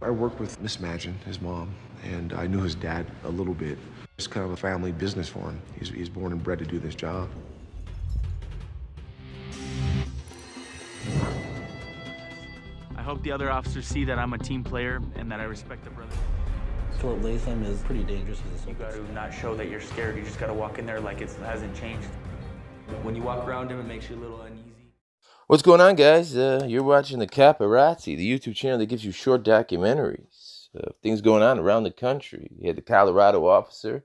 I worked with Miss Mangin, his mom, and I knew his dad a little bit. It's kind of a family business for him. He's born and bred to do this job. I hope the other officers see that I'm a team player and that I respect the brother. Stuart Latham is pretty dangerous. You got to not show that you're scared. You just got to walk in there like it hasn't changed. When you walk around him, it makes you a little uneasy. What's going on, guys? You're watching the Cop-Arazzi, the YouTube channel that gives you short documentaries of things going on around the country. You had the Colorado officer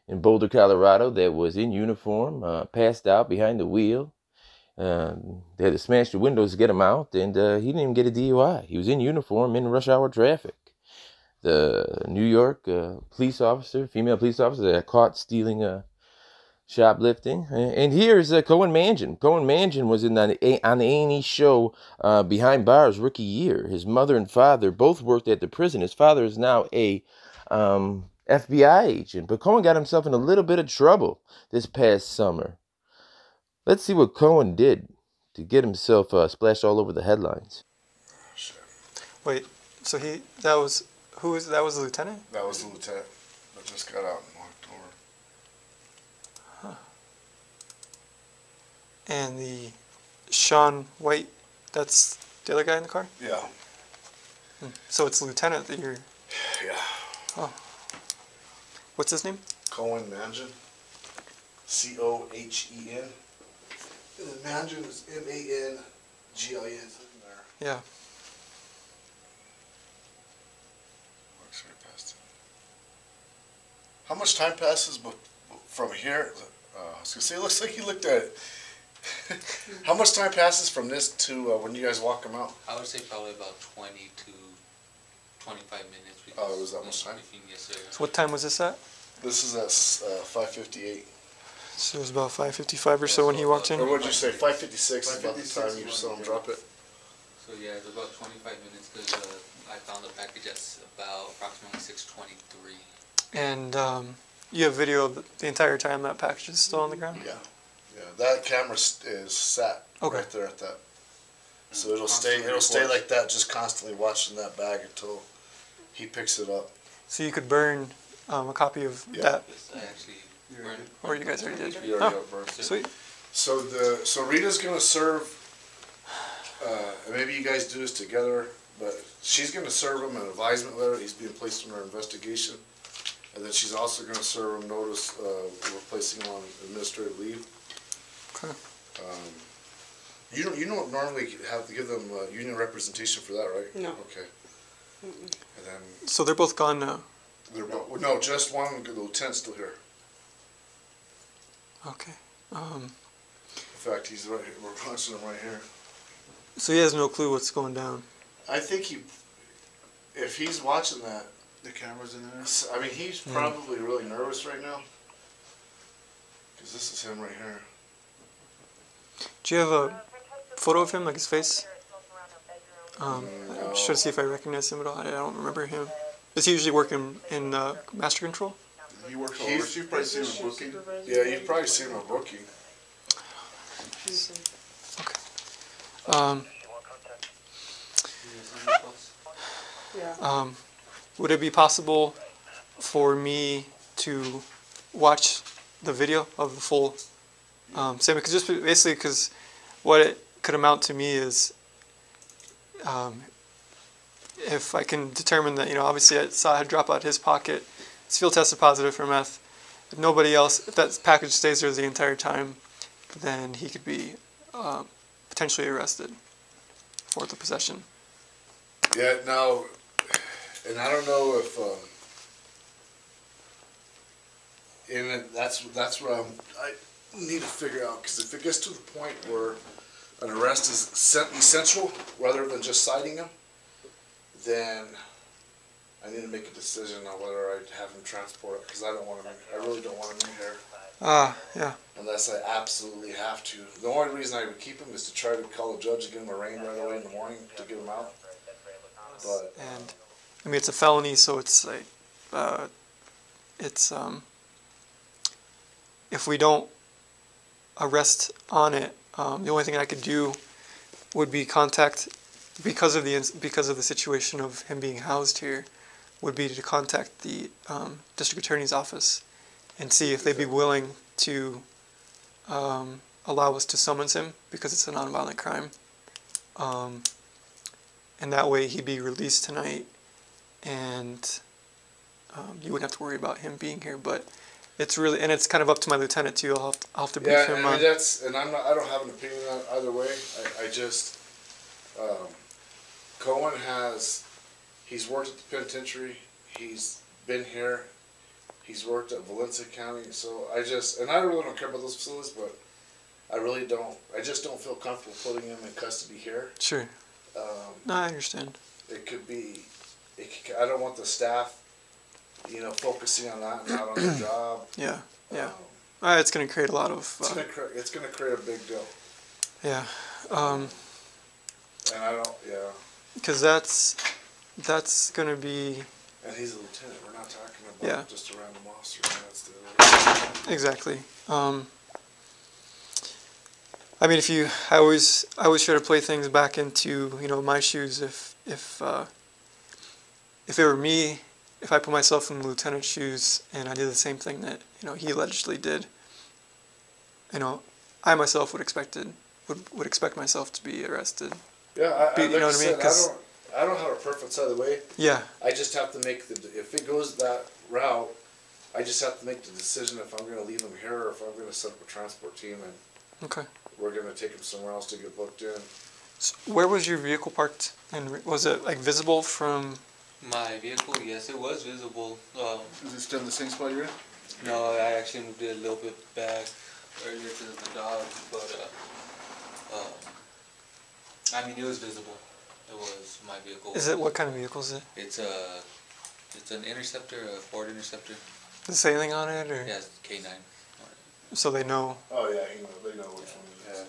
in Boulder, Colorado that was in uniform, passed out behind the wheel. They had to smash the windows to get him out, and he didn't even get a DUI. He was in uniform in rush hour traffic. The New York police officer, female police officer, that got caught stealing shoplifting. And here's Cohen Mangin. Cohen Mangin was on the A&E'S show Behind Bars rookie year. His mother and father both worked at the prison. His father is now a F.B.I. agent. But Cohen got himself in a little bit of trouble this past summer. Let's see what Cohen did to get himself splashed all over the headlines. Wait, so that was the lieutenant? That was the lieutenant that just got out in October. Huh. And the Sean White, that's the other guy in the car? Yeah. So it's the lieutenant that you're... Yeah. Oh. What's his name? Cohen Mangin. C-O-H-E-N. And then Mangin is M-A-N-G-I-N. There. Yeah. Works right past it. How much time passes from here? I was going to say, it looks like you looked at it. How much time passes from this to when you guys walk them out? I would say probably about 20 to 25 minutes. Oh, it was that much time? Yes, sir. So what time was this at? This is at 5:58. So it was about 5:55 or so when he walked in? Or what did you say, 5:56 is about the time you saw him drop it? So yeah, it was about 25 minutes because I found the package at about approximately 6:23. And you have video of the entire time that package is still on the ground? Yeah. Yeah, that camera is sat right there at that. So it'll stay like that, just constantly watching that bag until he picks it up. So you could burn a copy of that? Yes, I actually burned it. Or you guys already did? You already burned it. Sweet. So Rita's gonna serve. Maybe you guys do this together, but she's gonna serve him an advisement letter. He's being placed under investigation, and then she's also gonna serve him notice replacing him on administrative leave. Okay. You don't normally have to give them union representation for that, right? No. Okay. And then So they're both gone now? no, just one. The lieutenant's still here. Okay. In fact, he's right here. We're watching him right here. So he has no clue what's going down? I think if he's watching that, the camera's in there. I mean, he's probably really nervous right now. Because this is him right here. Do you have a photo of him, like his face? No. I'm just trying to see if I recognize him at all. I don't remember him. Does he usually work in master control? He works over. You've probably seen him booking. Yeah, you've probably seen him booking. Okay. Would it be possible for me to watch the video of the full statement? Because what it could amount to me is, if I can determine that, obviously I saw it drop out his pocket, his field tested positive for meth. If nobody else, if that package stays there the entire time, then he could be potentially arrested for the possession. Yeah, now, and I don't know if, that's what I need to figure out, because if it gets to the point where an arrest is essential rather than just citing him, then I need to make a decision on whether I have him transported, because I really don't want him in here. Yeah. Unless I absolutely have to. The only reason I would keep him is to try to call the judge and get him arraigned right away in the morning to get him out. But And I mean, it's a felony, so it's like, if we don't arrest on it, the only thing I could do would be contact because of the situation of him being housed here, would be to contact the district attorney's office and see if they'd be willing to allow us to summons him because it's a nonviolent crime. And that way he'd be released tonight, and you wouldn't have to worry about him being here. But it's really, and it's kind of up to my lieutenant too. I'll have to brief him. Yeah, I mean, I don't have an opinion on either way. I just, Cohen he's worked at the penitentiary. He's been here. He's worked at Valencia County. So I really don't care about those facilities, but I just don't feel comfortable putting him in custody here. Sure. No, I understand. I don't want the staff, focusing on that and not on the job. Yeah, yeah. It's going to create a lot of... it's going to create a big deal. Yeah. And I don't, because that's going to be... And he's a lieutenant. We're not talking about just a random officer. That's the Exactly. I mean, I always try to play things back into my shoes. If it were me, if I put myself in the lieutenant's shoes and I did the same thing that he allegedly did, I myself would expect myself to be arrested. Yeah, you know what I mean? I don't have a preference either way. Yeah. I just have to make if it goes that route, I just have to make the decision if I'm going to leave him here or if I'm going to set up a transport team and we're going to take him somewhere else to get booked in. So where was your vehicle parked? And was it visible from? My vehicle, yes, it was visible. Is it still in the same spot you're in? No, I actually moved it a little bit back earlier to the dog, but I mean, it was visible. It was my vehicle. What kind of vehicle is it? It's an Interceptor, a Ford Interceptor. Does it say anything on it, or? Yeah, it's K9. So they know. Oh yeah, they know which one it is.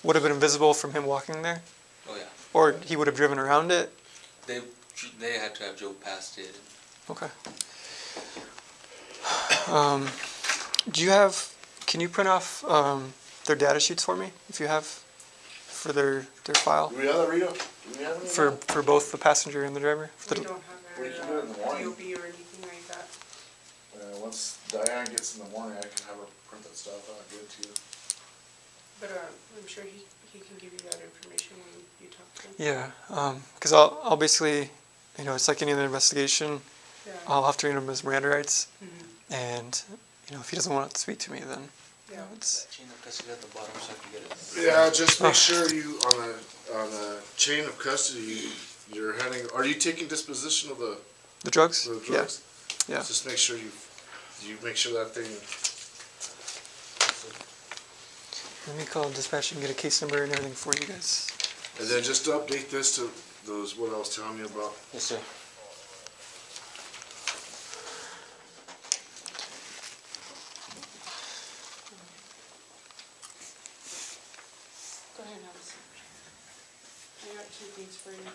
Would have been invisible from him walking there? Oh yeah. Or he would have driven around it? They had to have drove past it. Okay. Can you print off their data sheets for me, if you have, for their file? Do we have that, Rito? Do we have any For both the passenger and the driver? We don't have We can do it in the morning. DOB or anything like that. Once Diane gets in the morning, I can have her print that stuff out and give it to you. But I'm sure he can give you that information when you talk to him. Yeah, because I'll basically, it's like any other investigation. Yeah. I'll have to read him his Miranda rights, Mm-hmm. and if he doesn't want to speak to me, then Yeah. it's. Chain of custody at the bottom so I can get it. Yeah, just make sure you on the chain of custody you're handing. Are you taking disposition of the drugs? drugs? Yeah. Just make sure you make sure that thing. Let me call dispatch and get a case number and everything for you guys. And then just to update this to those what I was telling you about. Yes, sir. Go ahead and have a seat. I got two things for you.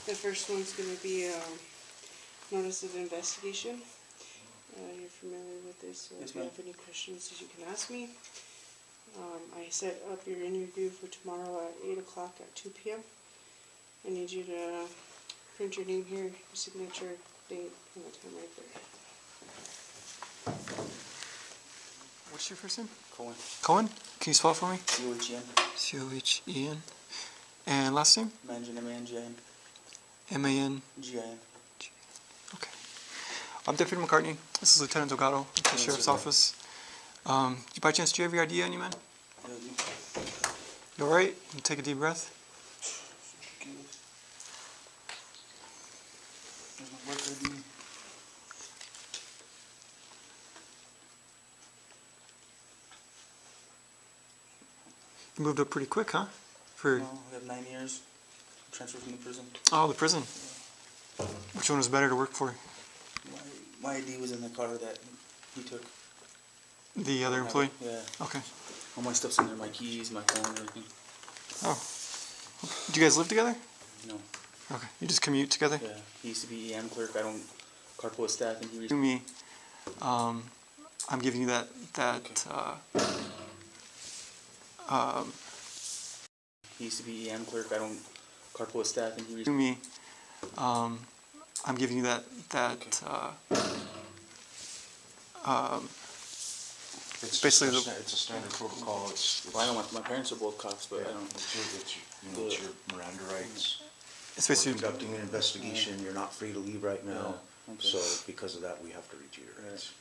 The first one's going to be notice of investigation. You're familiar with this, so if you have any questions, you can ask me. I set up your interview for tomorrow at 8 o'clock at 2 p.m. I need you to print your name here, your signature, date, and the time right there. What's your first name? Cohen. Cohen? Can you spell it for me? C-O-H-E-N. C-O-H-E-N. And last name? Mangin, M-A-N-G-I-N. M-A-N. G-I-N. Okay. I'm Deputy McCartney. This is Lieutenant Delgado at the Sheriff's Office. By chance, do you have your ID on you, man? You alright? You take a deep breath. You moved up pretty quick, huh? No, I have 9 years. Transferred from the prison. Oh, the prison. Which one was better to work for? My ID was in the car that he took. The other employee? Yeah. Okay. All my stuff's in there, my keys, my phone, everything. Oh. Do you guys live together? No. Okay. You just commute together? Yeah. He used to be EM clerk. I don't carpool with staff, and he To me, I'm giving you that He used to be EM clerk. I don't carpool with staff, and he To me, I'm giving you that It's basically just it's a standard protocol. Well, I know my parents are both cops, but I don't. It's your Miranda rights. it's We're basically conducting an investigation. You're not free to leave right now. Okay. So because of that, we have to read you your rights.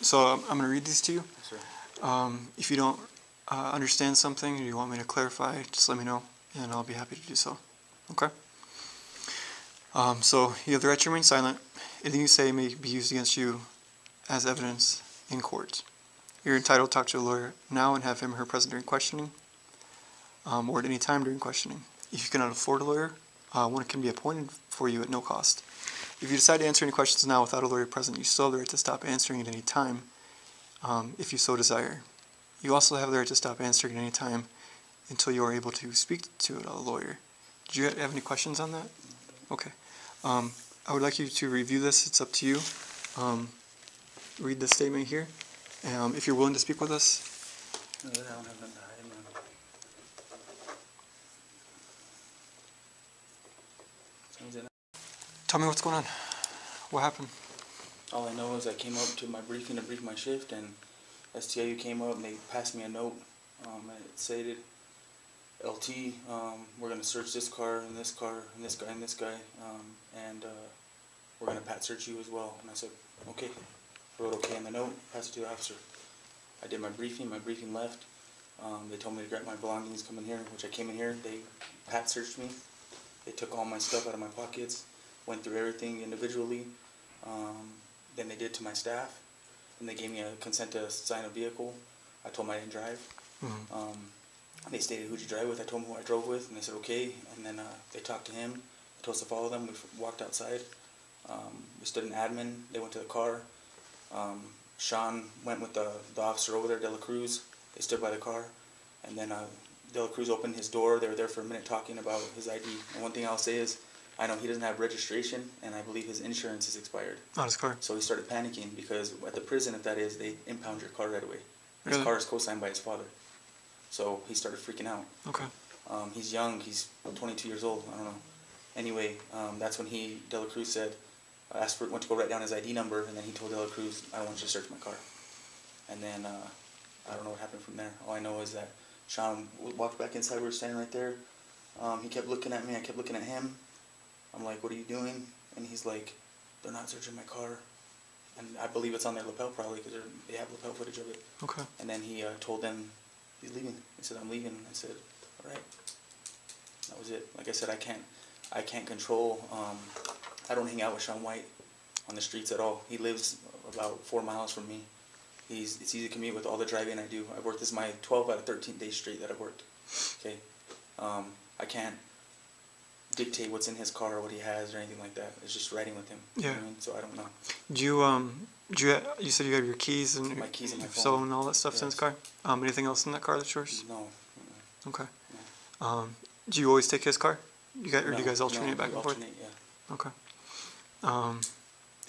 so I'm going to read these to you. Yes, sir. If you don't understand something or you want me to clarify, just let me know, and I'll be happy to do so. Okay? So you have the right to remain silent. Anything you say may be used against you as evidence in court. You're entitled to talk to a lawyer now and have him or her present during questioning, or at any time during questioning. If you cannot afford a lawyer, one can be appointed for you at no cost. If you decide to answer any questions now without a lawyer present, you still have the right to stop answering at any time, if you so desire. You also have the right to stop answering at any time until you are able to speak to a lawyer. Do you have any questions on that? Okay. I would like you to review this. It's up to you. Read the statement here. If you're willing to speak with us. No, I don't have nothing to hide, man. Sounds good. Tell me what's going on. What happened? All I know is I came up to my briefing to brief my shift, and STIU came up and they passed me a note. It stated, LT, we're going to search this car and this car and this guy and this guy, and we're going to pat search you as well. And I said, okay. Wrote okay in the note, passed it to the officer. I did my briefing left. They told me to grab my belongings, come in here, which I came in here. They pat searched me. They took all my stuff out of my pockets, went through everything individually. Then they did to my staff, and they gave me a consent to sign a vehicle. I told them I didn't drive. They stated, who'd you drive with? I told them who I drove with, and they said, okay. And then they talked to him. They told us to follow them. We walked outside. We stood in admin. They went to the car. Sean went with the officer over there, De La Cruz. They stood by the car. And then De La Cruz opened his door. They were there for a minute talking about his ID. And one thing I'll say is, I know he doesn't have registration, and I believe his insurance is expired. On his car? So he started panicking because at the prison, if that is, they impound your car right away. His Really? car is co-signed by his father. So he started freaking out. Okay. He's young. He's 22 years old. I don't know. Anyway, that's when De La Cruz said, went to go write down his ID number, and then he told De La Cruz, I want you to search my car. And then I don't know what happened from there. All I know is that Sean walked back inside. We were standing right there. He kept looking at me. I kept looking at him. I'm like, what are you doing? And he's like, they're not searching my car. And I believe it's on their lapel probably because they have lapel footage of it. Okay. And then he told them he's leaving. He said, I'm leaving. I said, all right. That was it. Like I said, I can't control. I don't hang out with Sean White on the streets at all. He lives about 4 miles from me. It's easy to commute with all the driving I do. I've worked, this is my 12 out of 13 days straight that I've worked. Okay. I can't dictate what's in his car or what he has or anything like that. It's just riding with him. Yeah. You know what I mean? So I don't know. You said you have your keys and My keys and my your phone. phone and all that stuff's in his Yes. car? Anything else in that car that's yours? No. Okay. Do you always take his car? Or do No, you guys alternate no, back we and forth? alternate, yeah. Okay.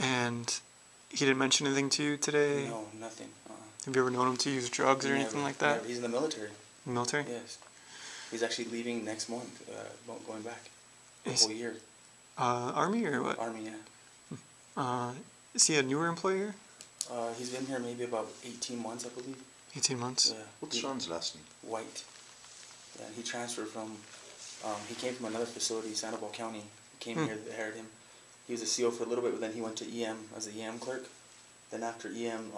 And he didn't mention anything to you today? No, nothing. Have you ever known him to use drugs or anything like that? Never. He's in the military. Military? Yes. He's actually leaving next month, going back. The whole year. Army or what? Army, yeah. Is he a newer employer? He's been here maybe about 18 months, I believe. 18 months? Yeah. What's Sean's last name? White. Yeah, he transferred from, he came from another facility, Sandoval County. He came here, they hired him. He was a CO for a little bit, but then he went to EM as an EM clerk. Then after EM,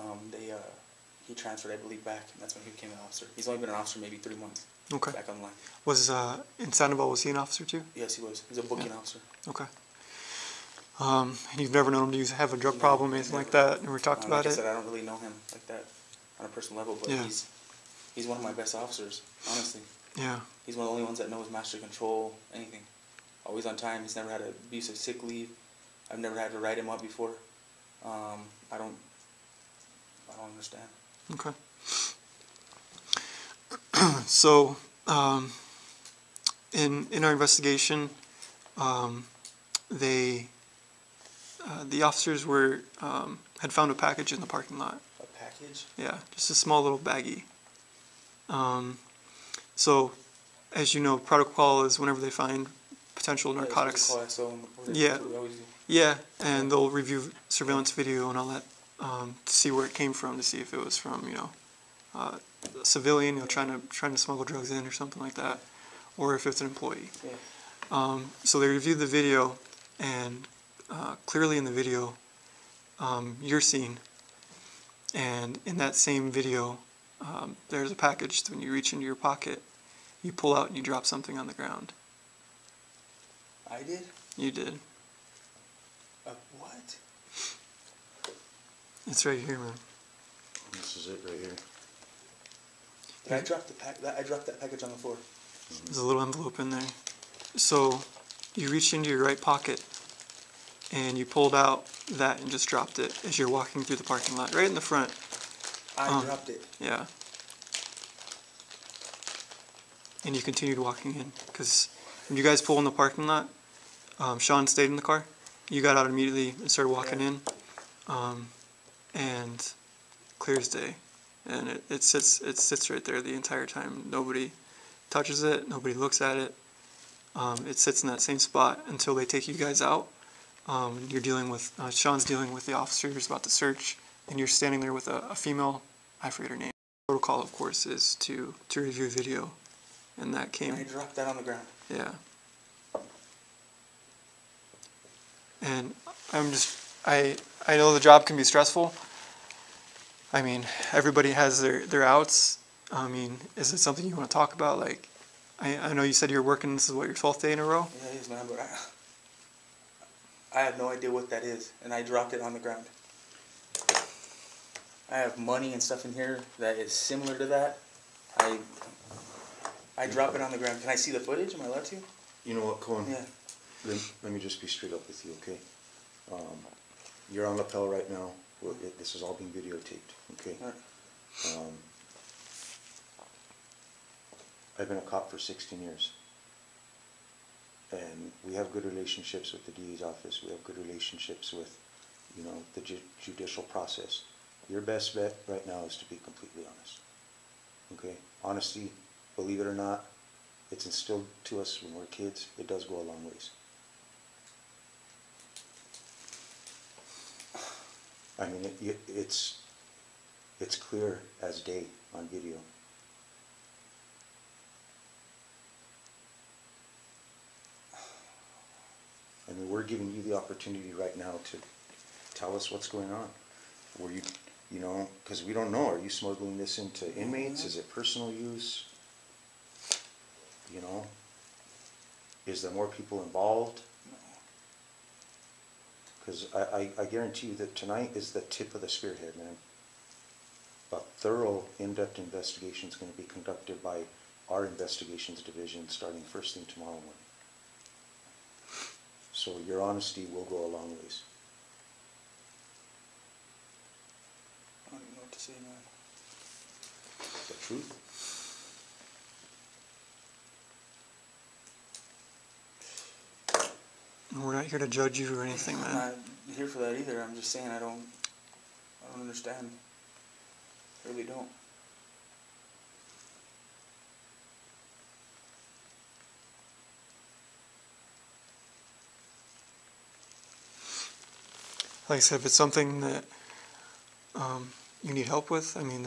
he transferred, I believe, back, and that's when he became an officer. He's only been an officer maybe 3 months. Okay. Back on the line. Was, in Sandoval, was he an officer too? Yes, he was. He's a booking officer. Okay. And you've never known him to have a drug problem or anything like that? Never talked about Like I it? said, I don't really know him like that on a personal level, but Yeah. he's one of my best officers, honestly. Yeah. He's one of the only ones that knows master control, anything. Always on time. He's never had an abusive sick leave. I've never had to write him up before. I don't understand. Okay. So, in our investigation, the officers had found a package in the parking lot. A package? Yeah, just a small little baggie. So, as you know, protocol is whenever they find potential narcotics. Yeah, yeah, and they'll review surveillance video and all that to see where it came from, to see if it was from, you know, a civilian, you know, trying to smuggle drugs in or something like that, or if it's an employee. So they reviewed the video, and clearly in the video, you're seen, and in that same video, there's a package. When you reach into your pocket, you pull out and you drop something on the ground. I did? You did. What? It's right here, man. This is it right here. Did I drop I dropped that package on the floor. There's a little envelope in there. So you reached into your right pocket and you pulled out that and just dropped it as you're walking through the parking lot, right in the front. I dropped it. Yeah. And you continued walking in, because when you guys pull in the parking lot, Sean stayed in the car. You got out immediately and started walking in, and clear as day. And it sits right there the entire time. Nobody touches it. Nobody looks at it. It sits in that same spot until they take you guys out. You're dealing with Sean's dealing with the officer who's about to search, and you're standing there with a female. I forget her name. Protocol, of course, is to review video, and that came. And I dropped that on the ground. Yeah. And I know the job can be stressful. I mean, everybody has their outs. I mean, is it something you want to talk about? Like, I know you said you're working, this is what, your 12th day in a row? Yeah, it is, man, but I have no idea what that is, and I dropped it on the ground. I have money and stuff in here that is similar to that. I drop it on the ground. Can I see the footage? Am I allowed to? You know what, Cohen? Yeah. Let me just be straight up with you, okay? You're on lapel right now. This is all being videotaped, okay? All right. I've been a cop for 16 years. And we have good relationships with the DA's office. We have good relationships with, you know, the judicial process. Your best bet right now is to be completely honest. Okay? Honesty, believe it or not, it's instilled to us when we're kids. It does go a long ways. I mean, it's clear as day on video. I mean, we're giving you the opportunity right now to tell us what's going on. Were you know, because we don't know, are you smuggling this into inmates? Is it personal use? You know, is there more people involved? Because I guarantee you that tonight is the tip of the spearhead, man. A thorough, in-depth investigation is going to be conducted by our investigations division starting first thing tomorrow morning. So your honesty will go a long ways. I don't even know what to say, man. The truth. We're not here to judge you or anything, man. I'm not here for that either. I'm just saying I don't understand. I really don't. Like I said, if it's something that you need help with, I mean,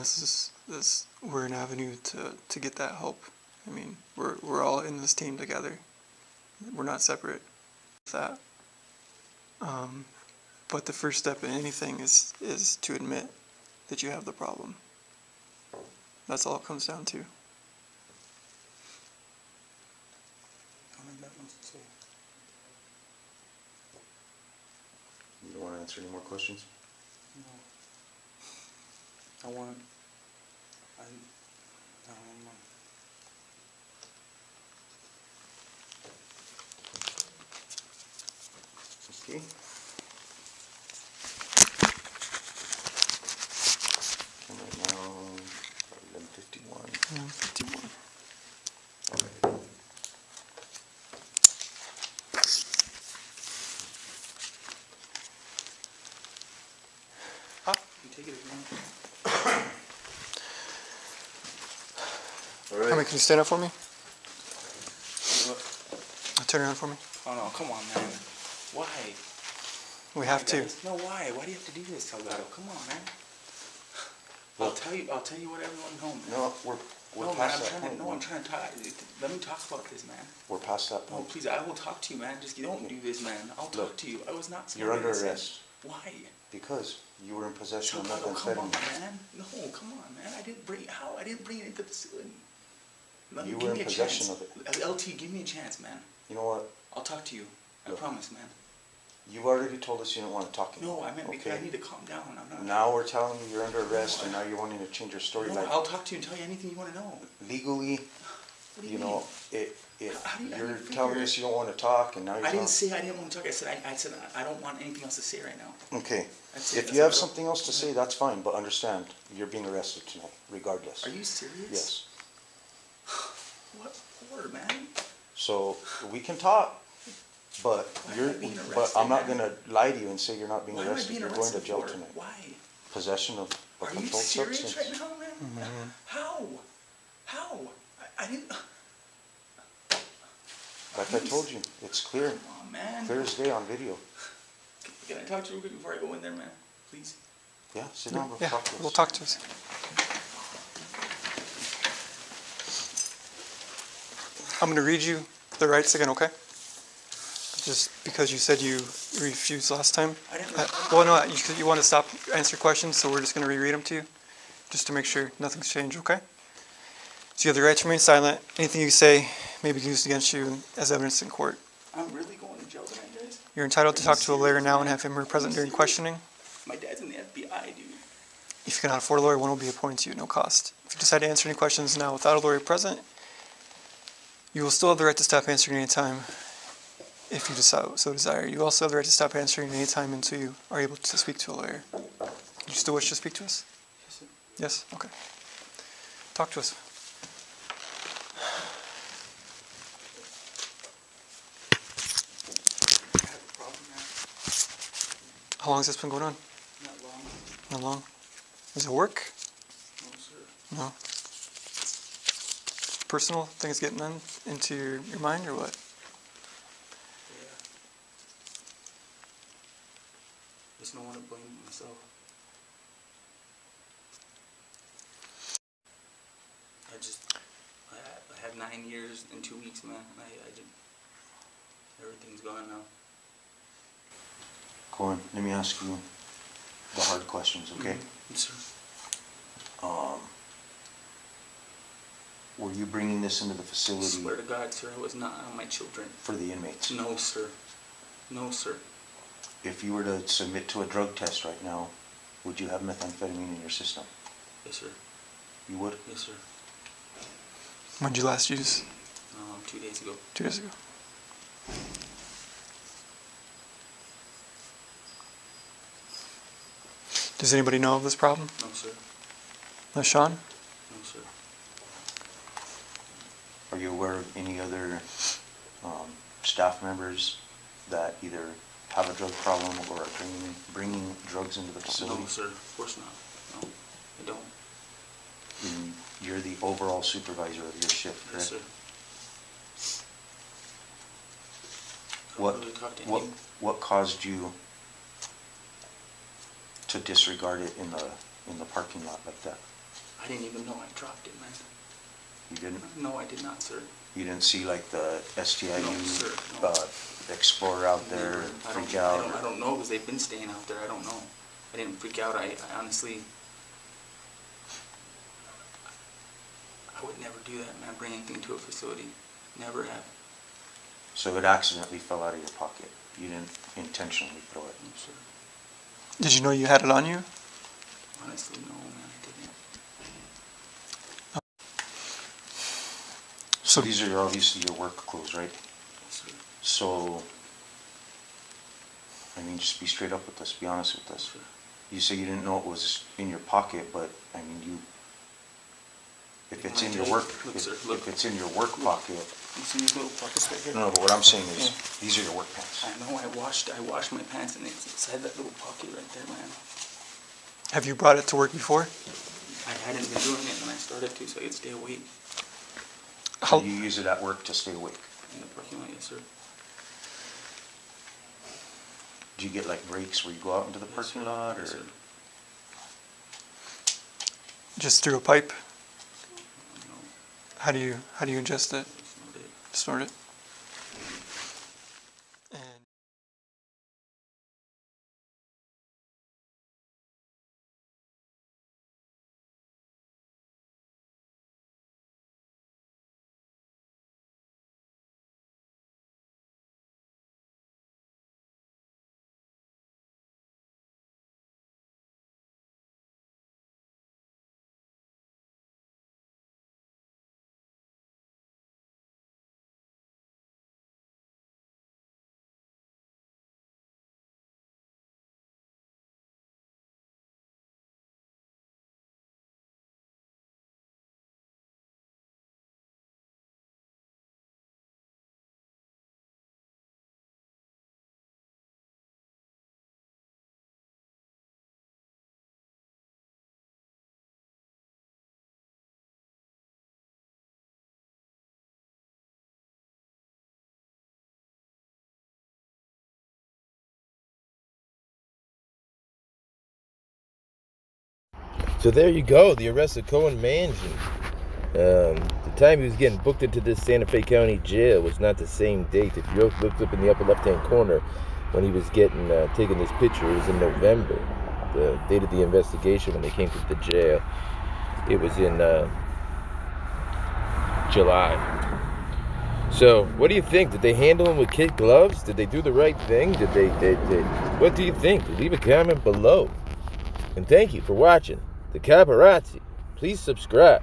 we're an avenue to get that help. I mean, we're all in this team together. We're not separate with that. But the first step in anything is to admit that you have the problem. That's all it comes down to. I don't think that much to say. You don't want to answer any more questions? No. I don't know. Okay. And right now, 11:51. 11:51. All right. You take it if you want. All right. How many can you stand up for me? turn around for me? Oh no, come on, man. Why? We have to. Guys? No, why? Why do you have to do this, Salgado? Come on, man. I'll tell you what everyone knows, man. No, we're past that point. I'm trying to talk. Let me talk about this, man. We're past that No, point. please, I will talk to you, man. Just don't do this, man. I'll talk to you. I was not. You're under arrest. Why? Because you were in possession of Salgado, come on, methamphetamine. man. No, come on, man. I didn't bring it into the facility. You were in possession of it. LT, give me a chance, man. You know what? I'll talk to you. I promise, man. You've already told us you don't want to talk anymore. No, I meant because I need to calm down. I'm not. Now we're telling you you're under arrest, and now you're wanting to change your story. No, I'll talk to you and tell you anything you want to know. Legally, What do you mean? know, How do you- you're I figure- telling us you don't want to talk, and now you're I didn't talking. say I didn't want to talk. I said I don't want anything else to say right now. Okay. That's it. If That's you have all. something else to say, that's fine, but understand, you're being arrested tonight, regardless. Are you serious? Yes. What for, man? So, we can talk, but Why am I being arrested, I'm not man? gonna lie to you and say you're not being Why am I arrested. being You're going to arrested jail for? tonight. Why? Possession of a Are you controlled serious substance. right now, man? How? How? I didn't. Like I told you, it's clear. Come on, man. Clear as day on video. Can I talk to you real quick before I go in there, man? Please. Yeah, sit down, bro. Yeah, Talk to us. we'll talk to us. I'm going to read you the rights again, okay? Just because you said you refused last time. I didn't. Well, no, you want to stop, answer questions, so we're just going to reread them to you, just to make sure nothing's changed, okay? So you have the right to remain silent. Anything you say may be used against you as evidence in court. I'm really going to jail tonight, guys. You're entitled to talk to a lawyer now and have him present during questioning. My dad's in the FBI, dude. If you cannot afford a lawyer, one will be appointed to you at no cost. If you decide to answer any questions now without a lawyer present, you will still have the right to stop answering any time if you so desire. You also have the right to stop answering any time until you are able to speak to a lawyer. Do you still wish to speak to us? Yes, sir. Yes? Okay. Talk to us. I have a problem, man. How long has this been going on? Not long. How long? Is it work? No, sir. No. Personal things getting into your mind or what? Yeah. There's no one to blame but myself. I had 9 years and 2 weeks, man. Everything's gone now. Cohen, let me ask you the hard questions, okay? Yes, sir. Were you bringing this into the I facility swear to God, sir, I was not on my children. for the inmates? No, sir. No, sir. If you were to submit to a drug test right now, would you have methamphetamine in your system? Yes, sir. You would? Yes, sir. When did you last use? 2 days ago. 2 days ago. Does anybody know of this problem? No, sir. No, Sean? No, sir. Are you aware of any other staff members that either have a drug problem or are bringing drugs into the facility? No, sir. Of course not. No, I don't. And you're the overall supervisor of your shift, Yes, correct? sir. I don't really talk to any- What caused you to disregard it in the parking lot like that? I didn't even know I dropped it, man. You didn't? No, I did not, sir. You didn't see like the STIU No, sir, no. Explorer out there freak out? I don't know because they've been staying out there. I don't know. I didn't freak out. I honestly, I would never do that, man. Bring anything to a facility. Never have. So it accidentally fell out of your pocket. You didn't intentionally throw it. No, sir. Did you know you had it on you? Honestly, no, man. I didn't. So these are obviously your work clothes, right? Yes, sir. So, I mean, just be straight up with us, be honest with us. Sir. You say you didn't know it was in your pocket, but, I mean, if it's in your work, Look, sir, look. if it's in your work pocket, You see these little pockets right here? no, but what I'm saying is, these are your work pants. I know. I washed my pants and it's inside that little pocket right there, man. Have you brought it to work before? I hadn't been doing it when I started to, so I could stay awake So you use it at work to stay awake. in the parking lot. Yes, sir. you get like breaks where you go out into the parking lot, or? Yes, sir. Just through a pipe? How do you ingest it? Snort it. And So there you go, the arrest of Cohen Mangin. The time he was getting booked into this Santa Fe County jail was not the same date. If you looked up in the upper left-hand corner when he was getting taking this picture, it was in November. The date of the investigation when they came to the jail, it was in July. So, what do you think? Did they handle him with kid gloves? Did they do the right thing? Did they what do you think? Leave a comment below. And thank you for watching the Cop-Arazzi. Please subscribe.